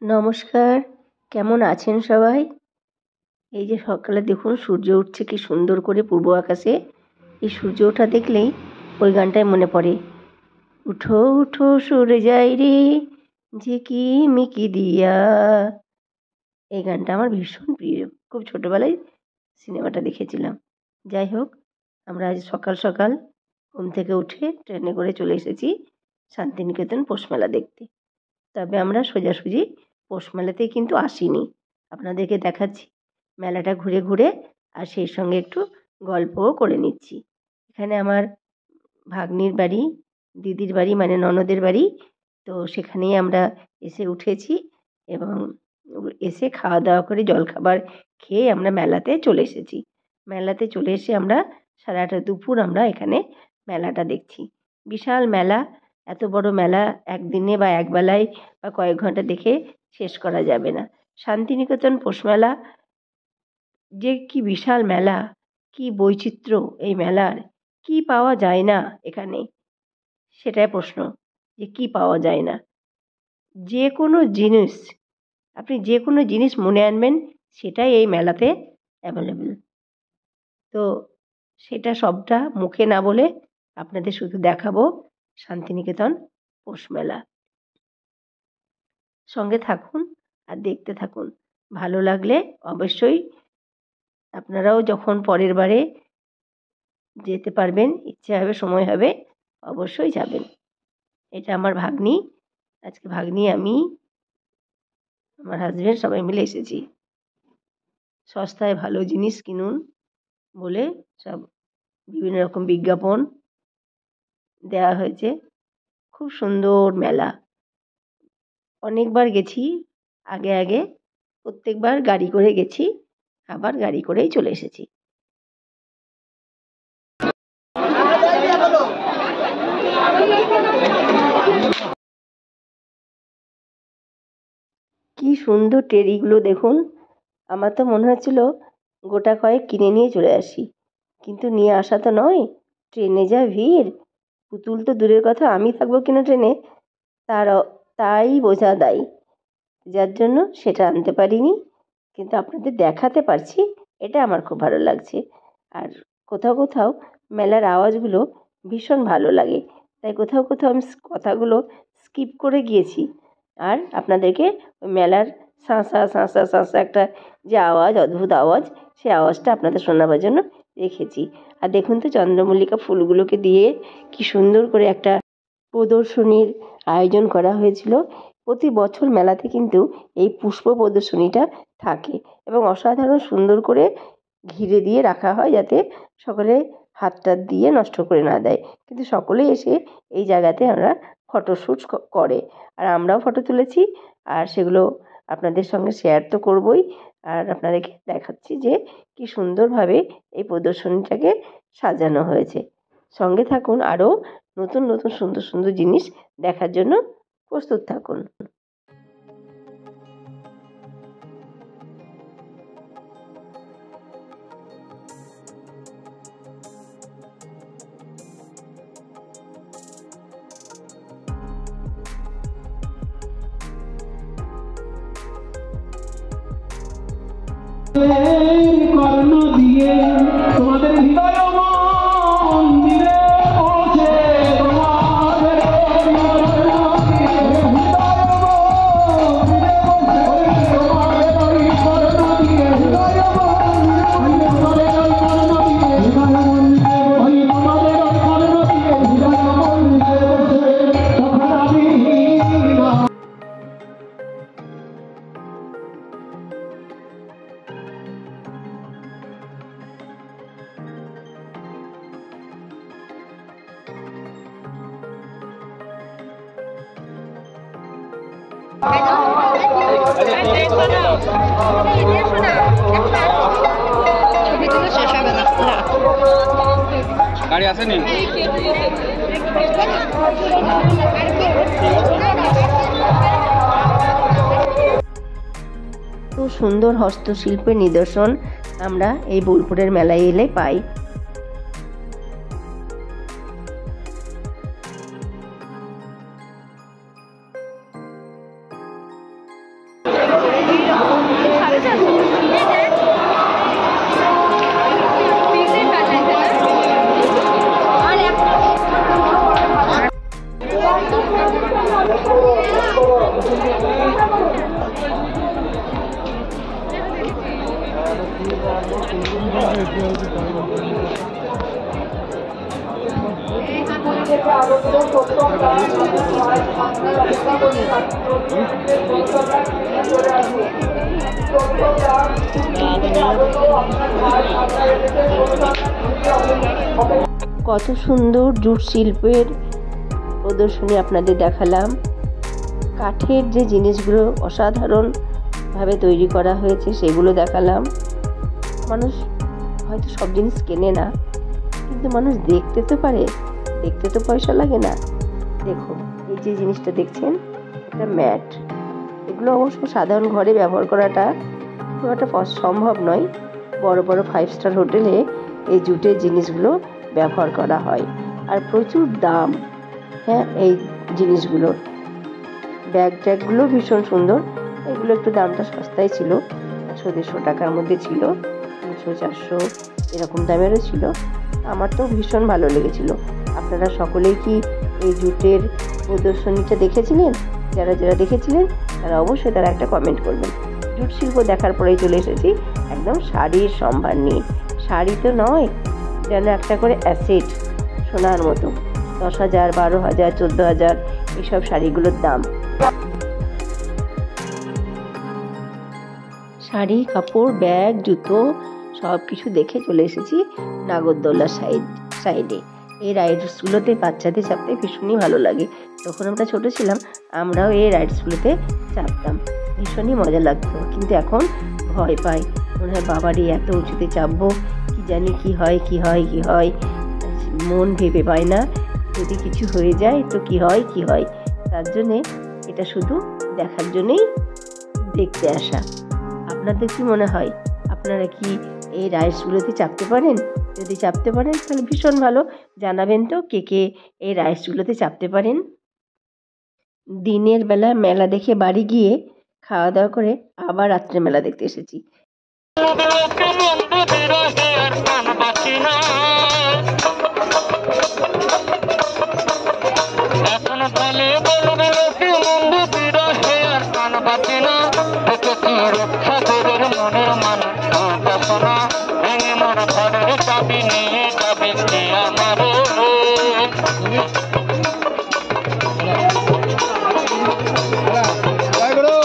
নমস্কার, কেমন আছেন সবাই? এই যে সকালে দেখুন সূর্য উঠছে কি সুন্দর করে পূর্ব আকাশে। এই সূর্য ওঠা দেখলেই ওই গানটাই মনে পড়ে, উঠো উঠো সূর্য যাই রে ঝিকি মিকি দিয়া। এই গানটা আমার ভীষণ প্রিয়, খুব ছোটোবেলায় সিনেমাটা দেখেছিলাম। যাই হোক, আমরা আজ সকাল সকাল ঘুম থেকে উঠে ট্রেনে করে চলে এসেছি শান্তিনিকেতন পৌষ মেলা দেখতে। তবে আমরা সোজাসুজি পৌষ মেলাতেই কিন্তু আসিনি, আপনাদেরকে দেখাচ্ছি মেলাটা ঘুরে ঘুরে, আর সেই সঙ্গে একটু গল্পও করে নিচ্ছি। এখানে আমার ভাগ্নির বাড়ি, দিদির বাড়ি মানে ননদের বাড়ি। তো সেখানেই আমরা এসে উঠেছি এবং এসে খাওয়া দাওয়া করে জলখাবার খেয়ে আমরা মেলাতে চলে এসেছি। মেলাতে চলে এসে আমরা সাড়ে 8টা দুপুর আমরা এখানে মেলাটা দেখছি। বিশাল মেলা, এত বড় মেলা একদিনে বা একবেলায় বা কয়েক ঘন্টা দেখে শেষ করা যাবে না। শান্তিনিকেতন পৌষ মেলা যে কি বিশাল মেলা, কি বৈচিত্র্য এই মেলার, কি পাওয়া যায় না এখানে, সেটাই প্রশ্ন, যে কি পাওয়া যায় না। যে কোনো জিনিস, আপনি যে কোনো জিনিস মনে আনবেন সেটাই এই মেলাতে অ্যাভেলেবেল। তো সেটা সবটা মুখে না বলে আপনাদের শুধু দেখাবো শান্তিনিকেতন পৌষ মেলা। সঙ্গে থাকুন আর দেখতে থাকুন। ভালো লাগলে অবশ্যই আপনারাও যখন পরের বারে যেতে পারবেন, ইচ্ছে হবে, সময় হবে, অবশ্যই যাবেন। এটা আমার ভাগ্নি, আজকে ভাগ্নি, আমি, আমার হাজব্যান্ড সবাই মিলে এসেছি। সস্তায় ভালো জিনিস কিনুন বলে সব বিভিন্ন রকম বিজ্ঞাপন দেওয়া হয়েছে। খুব সুন্দর মেলা, অনেকবার গেছি আগে আগে, প্রত্যেকবার গাড়ি করে গেছি, আবার গাড়ি করেই চলে এসেছি। কি সুন্দর টেরিগুলো দেখুন, আমার তো মনে হচ্ছিল গোটা কয়েক কিনে নিয়ে চলে আসি, কিন্তু নিয়ে আসা তো নয়, ট্রেনে যা ভিড়, পুতুল তো দূরের কথা, আমি থাকবো কিনা ট্রেনে তাই বোঝা দায়, যার জন্য সেটা আনতে পারিনি, কিন্তু আপনাদের দেখাতে পারছি, এটা আমার খুব ভালো লাগছে। আর কোথাও কোথাও মেলার আওয়াজগুলো ভীষণ ভালো লাগে, তাই কোথাও কোথাও আমি কথাগুলো স্কিপ করে গিয়েছি, আর আপনাদেরকে ওই মেলার শাঁসা শাঁসা শাঁসা একটা যে আওয়াজ, অদ্ভুত আওয়াজ, সেই আওয়াজটা আপনাদের শোনাবার জন্য রেখেছি। আর দেখুন তো চন্দ্রমল্লিকা ফুলগুলোকে দিয়ে কি সুন্দর করে একটা প্রদর্শনীর আয়োজন করা হয়েছিল। প্রতি বছর মেলাতে কিন্তু এই পুষ্প প্রদর্শনীটা থাকে এবং অসাধারণ সুন্দর করে ঘিরে দিয়ে রাখা হয়, যাতে সকলে হাতটা দিয়ে নষ্ট করে না দেয়, কিন্তু সকলেই এসে এই জায়গাতে আমরা ফটোশ্যুট করে, আর আমরাও ফটো তুলেছি, আর সেগুলো আপনাদের সঙ্গে শেয়ার তো করবই, আর আপনাদেরকে দেখাচ্ছি যে কি সুন্দরভাবে এই প্রদর্শনীটাকে সাজানো হয়েছে। সঙ্গে থাকুন, আরও নতুন নতুন সুন্দর সুন্দর জিনিস দেখার জন্য প্রস্তুত থাকুন। কর্ণ দিয়ে তোমাদের হৃদয় মন্দিরে পৌঁছে তোমাদের গাড়ি আসেনি। তো সুন্দর হস্তশিল্পের নিদর্শন আমরা এই বোলপুরের মেলায় এলে পাই। কত সুন্দর জুট শিল্পের প্রদর্শনী আপনাদের দেখালাম। কাঠের যে জিনিসগুলো অসাধারণভাবে তৈরি করা হয়েছে সেগুলো দেখালাম। মানুষ হয়তো সব জিনিস কেনে না, কিন্তু মানুষ দেখতে তো পারে, দেখতে তো পয়সা লাগে না। দেখুন এই যে জিনিসটা দেখছেন, এটা ম্যাট। এগুলো অবশ্য সাধারণ ঘরে ব্যবহার করাটা খুব একটা সম্ভব নয়। বড় বড় 5 স্টার হোটেলে এই জুটের জিনিসগুলো ব্যবহার করা হয়, আর প্রচুর দাম। হ্যাঁ, এই জিনিসগুলোর ব্যাগ ট্যাগগুলো ভীষণ সুন্দর। এগুলো একটু দামটা সস্তায় ছিল, 100-150 টাকার মধ্যে ছিল, 300-400 এরকম দামেরও ছিল। আমার তো ভীষণ ভালো লেগেছিল। আপনারা সকলেই কি এই জুটের প্রদর্শনীটা দেখেছিলেন? যারা যারা দেখেছিলেন তারা অবশ্যই তারা একটা কমেন্ট করবেন। জুট শিল্প দেখার পরেই চলে এসেছি একদম শাড়ির সম্ভার নিয়ে। শাড়ি তো নয়, যেন একটা করে অ্যাসেট, সোনার মতো। 10,000, 12,000, 14,000 এইসব শাড়িগুলোর দাম। শাড়ি, কাপড়, ব্যাগ, জুতো সব কিছু দেখে চলে এসেছি নাগরদোল্লা সাইডে। এই রাইডসগুলোতে বাচ্চাদের চাপতে ভীষণই ভালো লাগে। তখন আমরা ছোট ছিলাম, আমরাও এই রাইডসগুলোতে চাপতাম, ভীষণই মজা লাগতো। কিন্তু এখন ভয় পাই, মনে হয় বাবারই এত উঁচুতে চাপবো, কি জানি কি হয়। মন ভেবে পায় না, যদি কিছু হয়ে যায় তো কি হয়। তার জন্যে এটা শুধু দেখার জন্যই দেখতে আসা। আপনাদের কি মনে হয়? আপনারা কি এই রাইডসগুলোতে চাপতে পারেন? যদি চাপতে পারেন তাহলে ভীষণ ভালো, জানাবেন তো কে কে এই রাইডসগুলোতে চাপতে পারেন। দিনের বেলা মেলা দেখে বাড়ি গিয়ে খাওয়া দাওয়া করে আবার রাত্রে মেলা দেখতে এসেছি। Bye, bro.